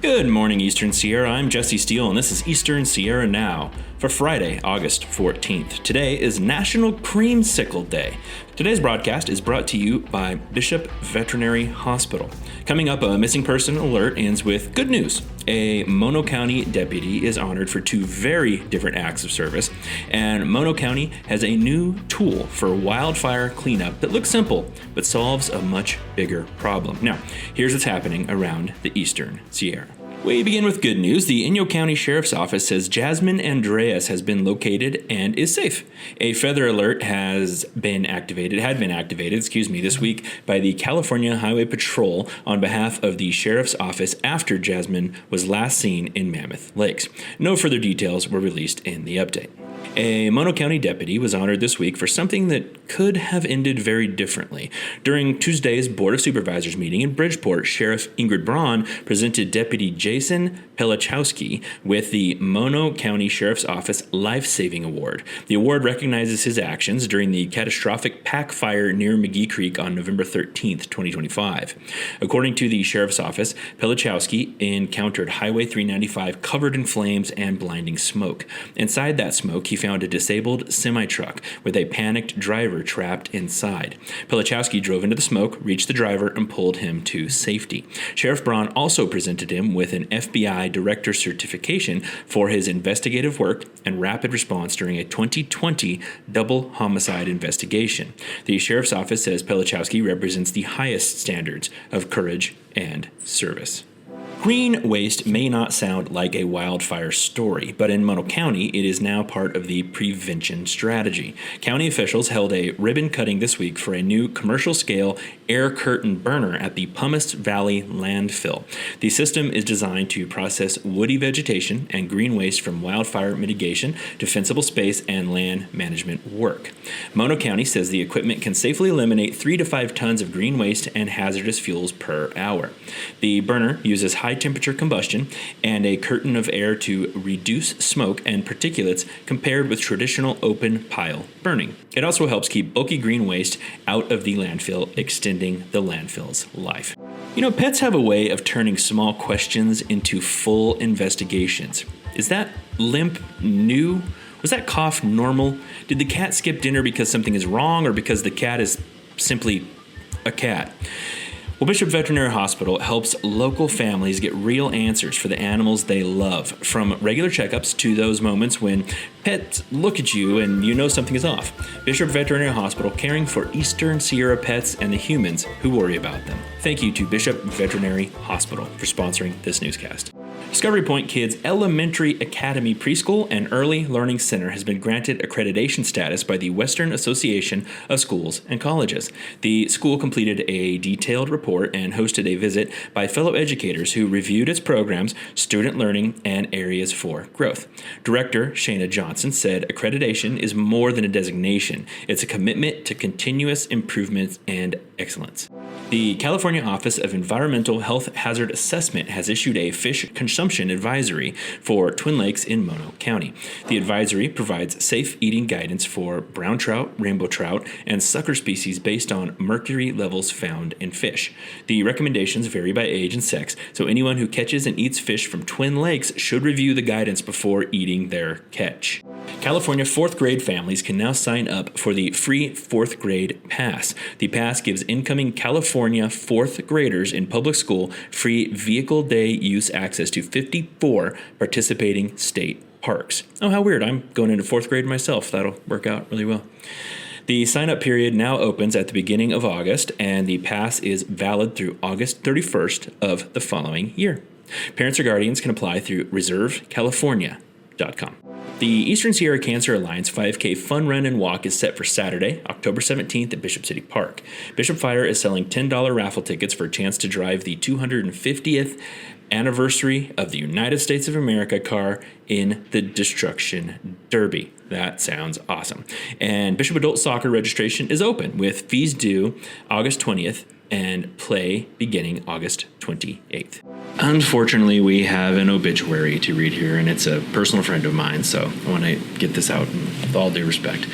Good morning, Eastern Sierra. I'm Jesse Steele, and this is Eastern Sierra Now for Friday, August 14th. Today is National Creamsicle Day. Today's broadcast is brought to you by Bishop Veterinary Hospital. Coming up, a missing person alert ends with good news. A Mono County deputy is honored for two very different acts of service, and Mono County has a new tool for wildfire cleanup that looks simple but solves a much bigger problem. Now, here's what's happening around the Eastern Sierra. We begin with good news. The Inyo County Sheriff's Office says Jasmine Andreas has been located and is safe. A feather alert had been activated this week by the California Highway Patrol on behalf of the Sheriff's Office after Jasmine was last seen in Mammoth Lakes. No further details were released in the update. A Mono County deputy was honored this week for something that could have ended very differently. During Tuesday's Board of Supervisors meeting in Bridgeport, Sheriff Ingrid Braun presented Deputy Jason Pelachowski with the Mono County Sheriff's Office Life-Saving Award. The award recognizes his actions during the catastrophic pack fire near McGee Creek on November 13th, 2025. According to the Sheriff's Office, Pelachowski encountered Highway 395 covered in flames and blinding smoke. Inside that smoke, he found a disabled semi-truck with a panicked driver trapped inside. Pelachowski drove into the smoke, reached the driver, and pulled him to safety. Sheriff Braun also presented him with an FBI Director Certification for his investigative work and rapid response during a 2020 double homicide investigation. The Sheriff's Office says Pelachowski represents the highest standards of courage and service. Green waste may not sound like a wildfire story, but in Mono County, it is now part of the prevention strategy. County officials held a ribbon cutting this week for a new commercial-scale air curtain burner at the Pumice Valley landfill. The system is designed to process woody vegetation and green waste from wildfire mitigation, defensible space, and land management work. Mono County says the equipment can safely eliminate 3 to 5 tons of green waste and hazardous fuels per hour. The burner uses high-temperature combustion and a curtain of air to reduce smoke and particulates compared with traditional open pile burning. It also helps keep bulky green waste out of the landfill, extending the landfill's life. You know, pets have a way of turning small questions into full investigations. Is that limp new? Was that cough normal? Did the cat skip dinner because something is wrong or because the cat is simply a cat? Well, Bishop Veterinary Hospital helps local families get real answers for the animals they love, from regular checkups to those moments when pets look at you and you know something is off. Bishop Veterinary Hospital, caring for Eastern Sierra pets and the humans who worry about them. Thank you to Bishop Veterinary Hospital for sponsoring this newscast. Discovery Point Kids Elementary Academy Preschool and Early Learning Center has been granted accreditation status by the Western Association of Schools and Colleges. The school completed a detailed report and hosted a visit by fellow educators who reviewed its programs, student learning, and areas for growth. Director Shana Johnson said accreditation is more than a designation. It's a commitment to continuous improvement and excellence. The California Office of Environmental Health Hazard Assessment has issued a fish consumption advisory for Twin Lakes in Mono County. The advisory provides safe eating guidance for brown trout, rainbow trout, and sucker species based on mercury levels found in fish. The recommendations vary by age and sex, so anyone who catches and eats fish from Twin Lakes should review the guidance before eating their catch. California 4th grade families can now sign up for the free 4th grade pass. The pass gives incoming California 4th graders in public school free vehicle day use access to 54 participating state parks. Oh, how weird. I'm going into 4th grade myself. That'll work out really well. The sign-up period now opens at the beginning of August, and the pass is valid through August 31st of the following year. Parents or guardians can apply through reservecalifornia.com. The Eastern Sierra Cancer Alliance 5K Fun Run and Walk is set for Saturday, October 17th at Bishop City Park. Bishop Fire is selling $10 raffle tickets for a chance to drive the 250th anniversary of the United States of America car in the Destruction Derby. That sounds awesome. And Bishop Adult Soccer registration is open with fees due August 20th and play beginning August 28th. Unfortunately, we have an obituary to read here, and it's a personal friend of mine, so I want to get this out with all due respect.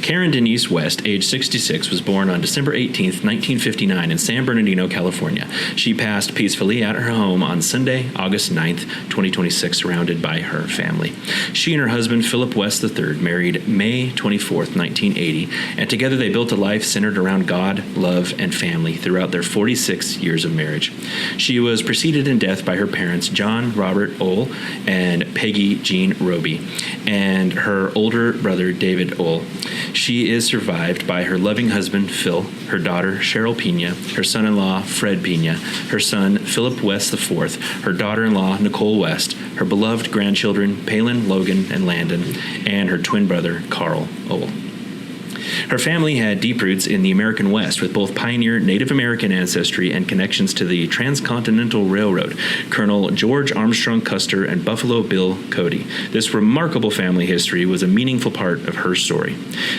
Karen Denise West, age 66, was born on December 18, 1959 in San Bernardino, California. She passed peacefully at her home on Sunday, August 9, 2026, surrounded by her family. She and her husband, Philip West III, married May 24, 1980, and together they built a life centered around God, love, and family throughout their 46 years of marriage. She was preceded in death by her parents, John Robert Ohl and Peggy Jean Roby, and her older brother, David Ohl. She is survived by her loving husband, Phil, her daughter, Cheryl Pena, her son-in-law, Fred Pena, her son, Philip West IV, her daughter-in-law, Nicole West, her beloved grandchildren, Palin, Logan, and Landon, and her twin brother, Carl Ohl. Her family had deep roots in the American West, with both pioneer Native American ancestry and connections to the Transcontinental Railroad, Colonel George Armstrong Custer and Buffalo Bill Cody. This remarkable family history was a meaningful part of her story.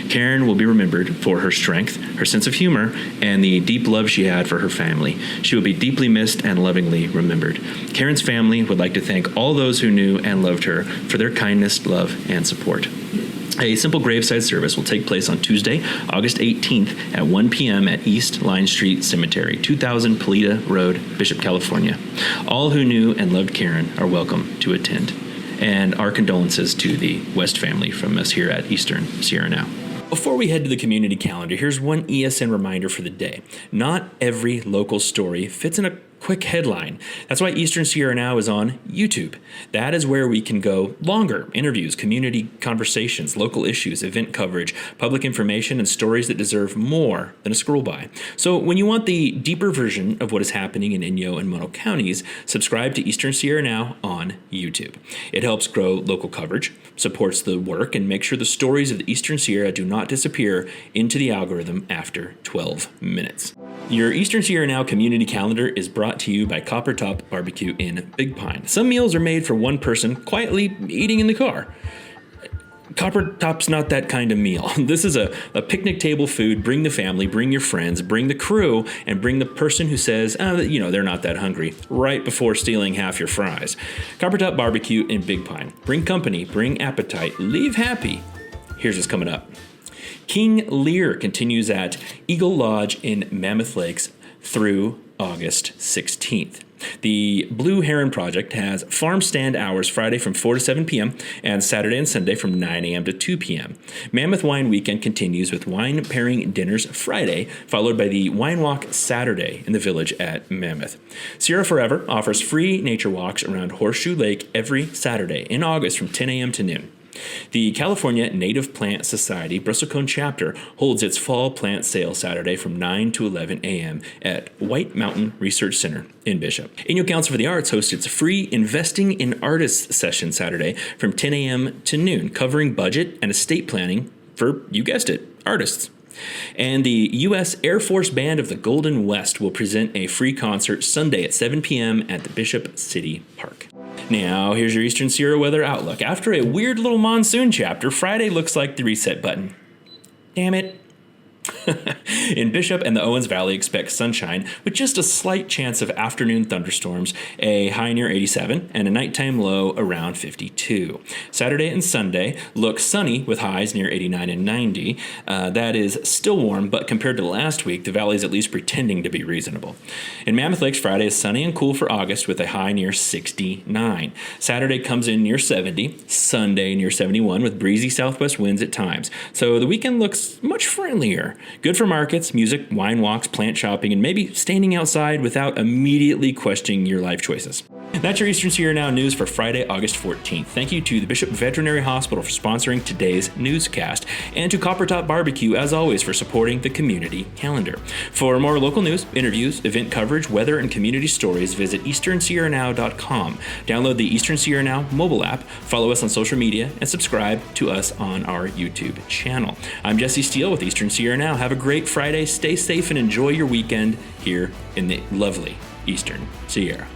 Karen will be remembered for her strength, her sense of humor, and the deep love she had for her family. She will be deeply missed and lovingly remembered. Karen's family would like to thank all those who knew and loved her for their kindness, love, and support. A simple graveside service will take place on Tuesday, August 18th at 1 p.m. at East Line Street Cemetery, 2000 Paleta Road, Bishop, California. All who knew and loved Karen are welcome to attend. And our condolences to the West family from us here at Eastern Sierra Now. Before we head to the community calendar, here's one ESN reminder for the day. Not every local story fits in a quick headline. That's why Eastern Sierra Now is on YouTube. That is where we can go longer. Interviews, community conversations, local issues, event coverage, public information, and stories that deserve more than a scroll by. So when you want the deeper version of what is happening in Inyo and Mono counties, subscribe to Eastern Sierra Now on YouTube. It helps grow local coverage, supports the work, and makes sure the stories of the Eastern Sierra do not disappear into the algorithm after 12 minutes. Your Eastern Sierra Now community calendar is brought to you by Copper Top Barbecue in Big Pine. Some meals are made for one person quietly eating in the car. Copper Top's not that kind of meal. This is a picnic table food. Bring the family, bring your friends, bring the crew, and bring the person who says, they're not that hungry, right before stealing half your fries. Copper Top Barbecue in Big Pine. Bring company, bring appetite, leave happy. Here's what's coming up. King Lear continues at Eagle Lodge in Mammoth Lakes through August 16th. The Blue Heron Project has farm stand hours Friday from 4 to 7 p.m. and Saturday and Sunday from 9 a.m. to 2 p.m. Mammoth Wine Weekend continues with wine pairing dinners Friday, followed by the Wine Walk Saturday in the village at Mammoth. Sierra Forever offers free nature walks around Horseshoe Lake every Saturday in August from 10 a.m. to noon. The California Native Plant Society Bristlecone chapter holds its fall plant sale Saturday from 9 to 11 a.m. at White Mountain Research Center in Bishop. Inyo Council for the Arts hosts its free Investing in Artists session Saturday from 10 a.m. to noon, covering budget and estate planning for, you guessed it, artists. And the U.S. Air Force Band of the Golden West will present a free concert Sunday at 7 p.m. at the Bishop City Park. Now, here's your Eastern Sierra weather outlook. After a weird little monsoon chapter, Friday looks like the reset button. Damn it. In Bishop and the Owens Valley, expect sunshine with just a slight chance of afternoon thunderstorms, a high near 87, and a nighttime low around 52. Saturday and Sunday look sunny with highs near 89 and 90. That is still warm, but compared to last week, the valley is at least pretending to be reasonable. In Mammoth Lakes, Friday is sunny and cool for August with a high near 69. Saturday comes in near 70, Sunday near 71 with breezy southwest winds at times. So the weekend looks much friendlier. Good for markets, music, wine walks, plant shopping, and maybe standing outside without immediately questioning your life choices. That's your Eastern Sierra Now news for Friday, August 14th. Thank you to the Bishop Veterinary Hospital for sponsoring today's newscast, and to Copper Top Barbecue, as always, for supporting the community calendar. For more local news, interviews, event coverage, weather, and community stories, visit easternsierranow.com. Download the Eastern Sierra Now mobile app, follow us on social media, and subscribe to us on our YouTube channel. I'm Jesse Steele with Eastern Sierra Now. Have a great Friday, stay safe, and enjoy your weekend here in the lovely Eastern Sierra.